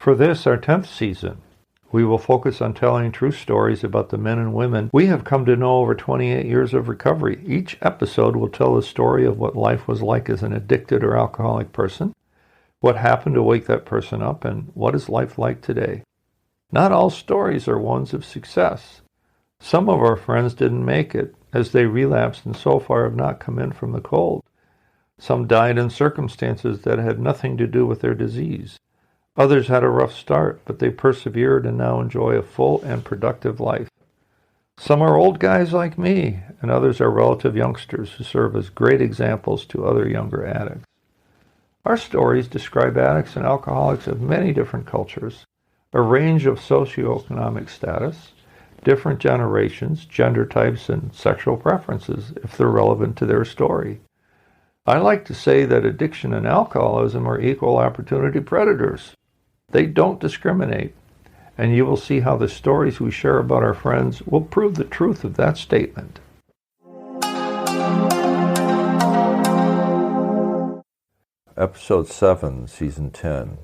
For this, our 10th season, we will focus on telling true stories about the men and women we have come to know over 28 years of recovery. Each episode will tell the story of what life was like as an addicted or alcoholic person, what happened to wake that person up, and what is life like today. Not all stories are ones of success. Some of our friends didn't make it, as they relapsed and so far have not come in from the cold. Some died in circumstances that had nothing to do with their disease. Others had a rough start, but they persevered and now enjoy a full and productive life. Some are old guys like me, and others are relative youngsters who serve as great examples to other younger addicts. Our stories describe addicts and alcoholics of many different cultures, a range of socioeconomic status, different generations, gender types, and sexual preferences, if they're relevant to their story. I like to say that addiction and alcoholism are equal opportunity predators. They don't discriminate, and you will see how the stories we share about our friends will prove the truth of that statement. Episode 7, Season 10.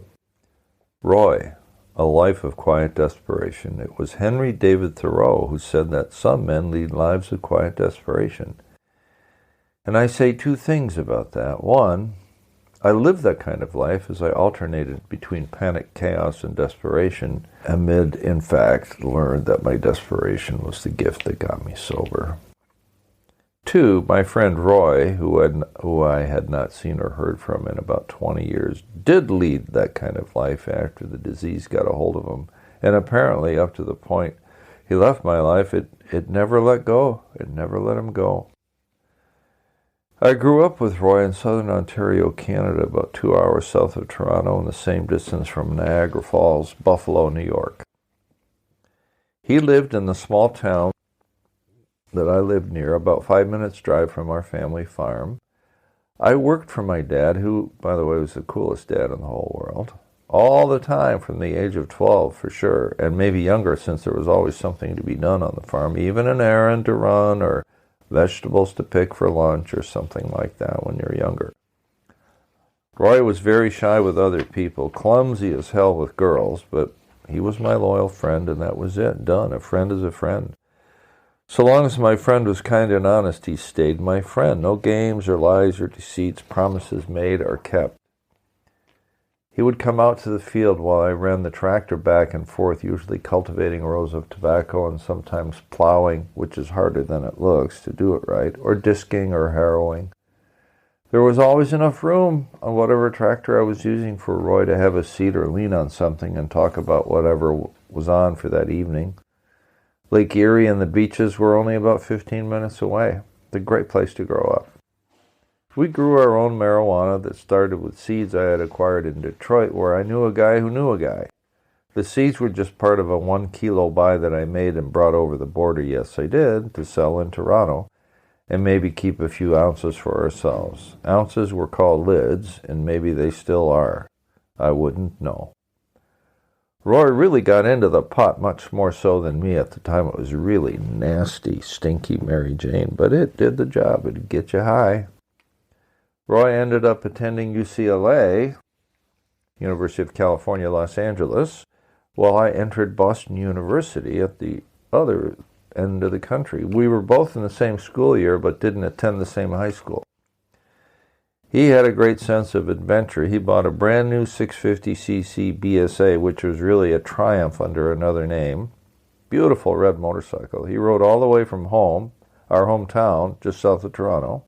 Roy, A Life of Quiet Desperation. It was Henry David Thoreau who said that some men lead lives of quiet desperation. And I say two things about that. One, I lived that kind of life as I alternated between panic, chaos, and desperation, amid, in fact, learned that my desperation was the gift that got me sober. Two, my friend Roy, who I had not seen or heard from in about 20 years, did lead that kind of life after the disease got a hold of him, and apparently up to the point he left my life, it never let go. It never let him go. I grew up with Roy in southern Ontario, Canada, about 2 hours south of Toronto and the same distance from Niagara Falls, Buffalo, New York. He lived in the small town that I lived near, about 5 minutes' drive from our family farm. I worked for my dad, who, by the way, was the coolest dad in the whole world, all the time from the age of 12, for sure, and maybe younger since there was always something to be done on the farm, even an errand to run or vegetables to pick for lunch or something like that when you're younger. Roy was very shy with other people, clumsy as hell with girls, but he was my loyal friend, and that was it. Done. A friend is a friend. So long as my friend was kind and honest, he stayed my friend. No games or lies or deceits, promises made or kept. He would come out to the field while I ran the tractor back and forth, usually cultivating rows of tobacco and sometimes plowing, which is harder than it looks to do it right, or disking or harrowing. There was always enough room on whatever tractor I was using for Roy to have a seat or lean on something and talk about whatever was on for that evening. Lake Erie and the beaches were only about 15 minutes away. It's a great place to grow up. We grew our own marijuana that started with seeds I had acquired in Detroit, where I knew a guy who knew a guy. The seeds were just part of a 1 kilo buy that I made and brought over the border, yes I did, to sell in Toronto, and maybe keep a few ounces for ourselves. Ounces were called lids, and maybe they still are. I wouldn't know. Roy really got into the pot, much more so than me at the time. It was really nasty, stinky Mary Jane, but it did the job. It'd get you high. Roy ended up attending UCLA, University of California, Los Angeles, while I entered Boston University at the other end of the country. We were both in the same school year, but didn't attend the same high school. He had a great sense of adventure. He bought a brand new 650cc BSA, which was really a Triumph under another name. Beautiful red motorcycle. He rode all the way from home, our hometown, just south of Toronto,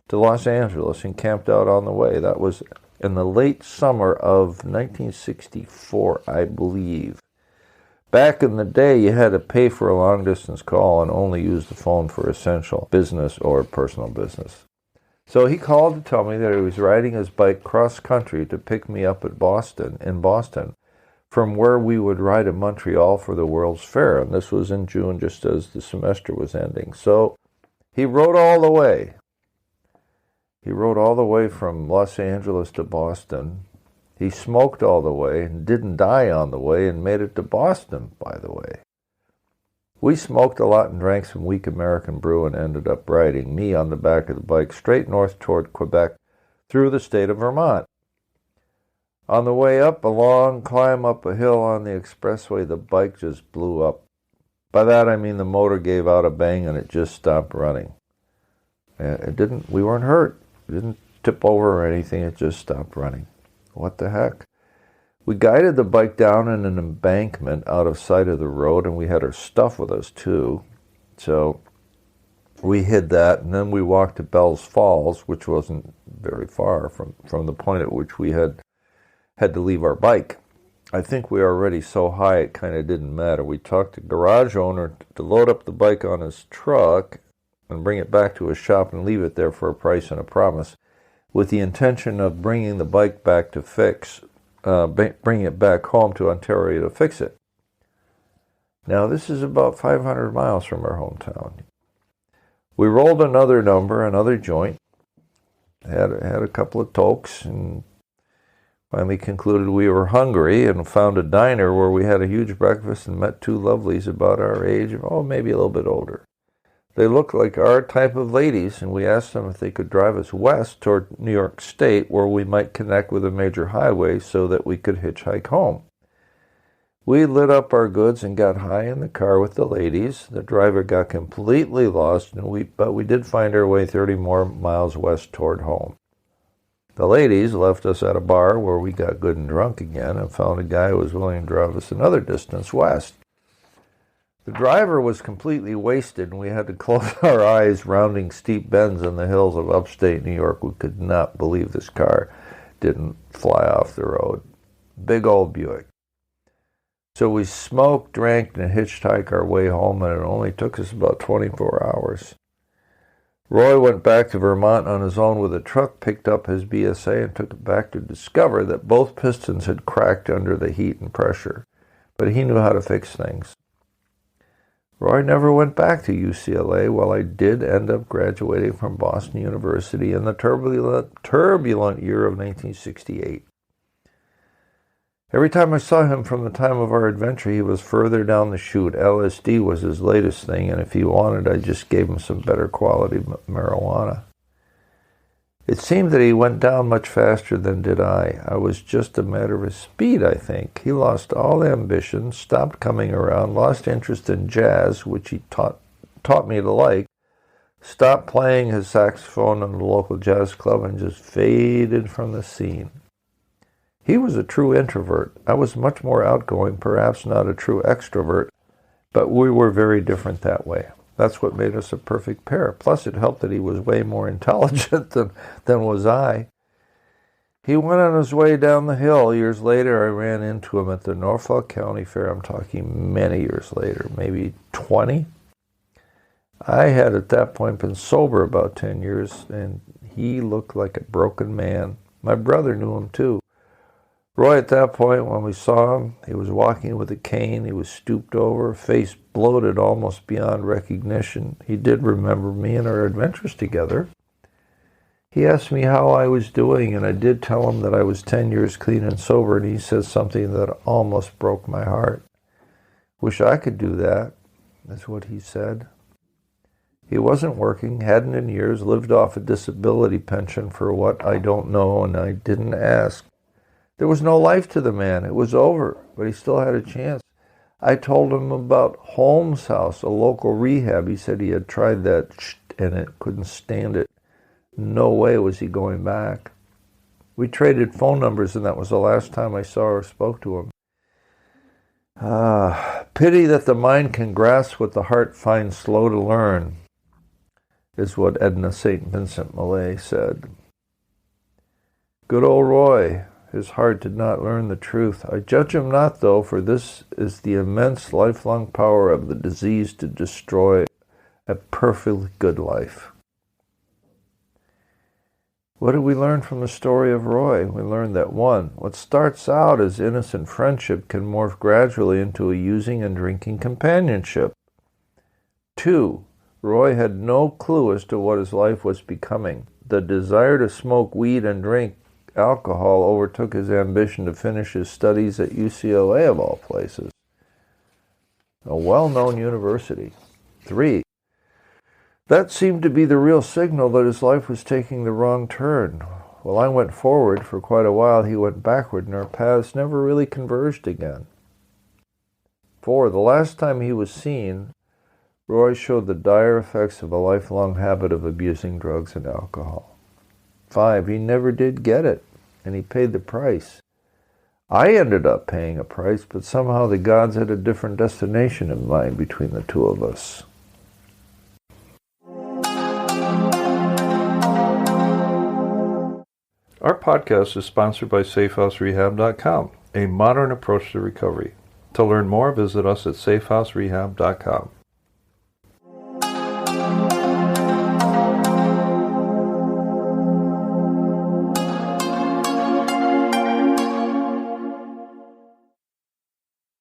to Los Angeles and camped out on the way. That was in the late summer of 1964, I believe. Back in the day, you had to pay for a long-distance call and only use the phone for essential business or personal business. So he called to tell me that he was riding his bike cross-country to pick me up in Boston, from where we would ride to Montreal for the World's Fair. And this was in June, just as the semester was ending. So he rode all the way. He rode all the way from Los Angeles to Boston. He smoked all the way and didn't die on the way and made it to Boston, by the way. We smoked a lot and drank some weak American brew and ended up riding, me on the back of the bike, straight north toward Quebec through the state of Vermont. On the way up a long climb up a hill on the expressway, the bike just blew up. By that I mean the motor gave out a bang and it just stopped running. We weren't hurt. It didn't tip over or anything. It just stopped running. What the heck? We guided the bike down in an embankment out of sight of the road, and we had our stuff with us too. So we hid that, and then we walked to Bell's Falls, which wasn't very far from the point at which we had to leave our bike. I think we were already so high it kind of didn't matter. We talked to the garage owner to load up the bike on his truck and bring it back to his shop and leave it there for a price and a promise, with the intention of bringing the bike back to bring it back home to Ontario to fix it. Now, this is about 500 miles from our hometown. We rolled another joint, had a couple of tokes, and finally concluded we were hungry and found a diner where we had a huge breakfast and met two lovelies about our age, maybe a little bit older. They looked like our type of ladies, and we asked them if they could drive us west toward New York State, where we might connect with a major highway so that we could hitchhike home. We lit up our goods and got high in the car with the ladies. The driver got completely lost, but we did find our way 30 more miles west toward home. The ladies left us at a bar where we got good and drunk again and found a guy who was willing to drive us another distance west. The driver was completely wasted, and we had to close our eyes rounding steep bends in the hills of upstate New York. We could not believe this car didn't fly off the road. Big old Buick. So we smoked, drank, and hitchhiked our way home, and it only took us about 24 hours. Roy went back to Vermont on his own with a truck, picked up his BSA, and took it back to discover that both pistons had cracked under the heat and pressure. But he knew how to fix things. Roy never went back to UCLA, while I did end up graduating from Boston University in the turbulent year of 1968. Every time I saw him from the time of our adventure, he was further down the chute. LSD was his latest thing, and if he wanted, I just gave him some better quality marijuana. It seemed that he went down much faster than did I. I was just a matter of speed, I think. He lost all ambition, stopped coming around, lost interest in jazz, which he taught me to like, stopped playing his saxophone in the local jazz club, and just faded from the scene. He was a true introvert. I was much more outgoing, perhaps not a true extrovert, but we were very different that way. That's what made us a perfect pair. Plus, it helped that he was way more intelligent than was I. He went on his way down the hill. Years later, I ran into him at the Norfolk County Fair. I'm talking many years later, maybe 20. I had at that point been sober about 10 years, and he looked like a broken man. My brother knew him too. Roy, at that point, when we saw him, he was walking with a cane. He was stooped over, face bloated almost beyond recognition. He did remember me and our adventures together. He asked me how I was doing, and I did tell him that I was 10 years clean and sober, and he said something that almost broke my heart. Wish I could do that, that's what he said. He wasn't working, hadn't in years, lived off a disability pension for what I don't know, and I didn't ask. There was no life to the man. It was over, but he still had a chance. I told him about Holmes House, a local rehab. He said he had tried that and it couldn't stand it. No way was he going back. We traded phone numbers, and that was the last time I saw or spoke to him. Pity that the mind can grasp what the heart finds slow to learn, is what Edna St. Vincent Millay said. Good old Roy. His heart did not learn the truth. I judge him not, though, for this is the immense lifelong power of the disease to destroy a perfectly good life. What did we learn from the story of Roy? We learned that 1, what starts out as innocent friendship can morph gradually into a using and drinking companionship. 2, Roy had no clue as to what his life was becoming. The desire to smoke weed and drink alcohol overtook his ambition to finish his studies at UCLA, of all places, a well-known university. 3, that seemed to be the real signal that his life was taking the wrong turn. While I went forward for quite a while, he went backward, and our paths never really converged again. 4. The last time he was seen, Roy showed the dire effects of a lifelong habit of abusing drugs and alcohol. 5. He never did get it, and he paid the price. I ended up paying a price, but somehow the gods had a different destination in mind between the two of us. Our podcast is sponsored by SafeHouseRehab.com, a modern approach to recovery. To learn more, visit us at SafeHouseRehab.com.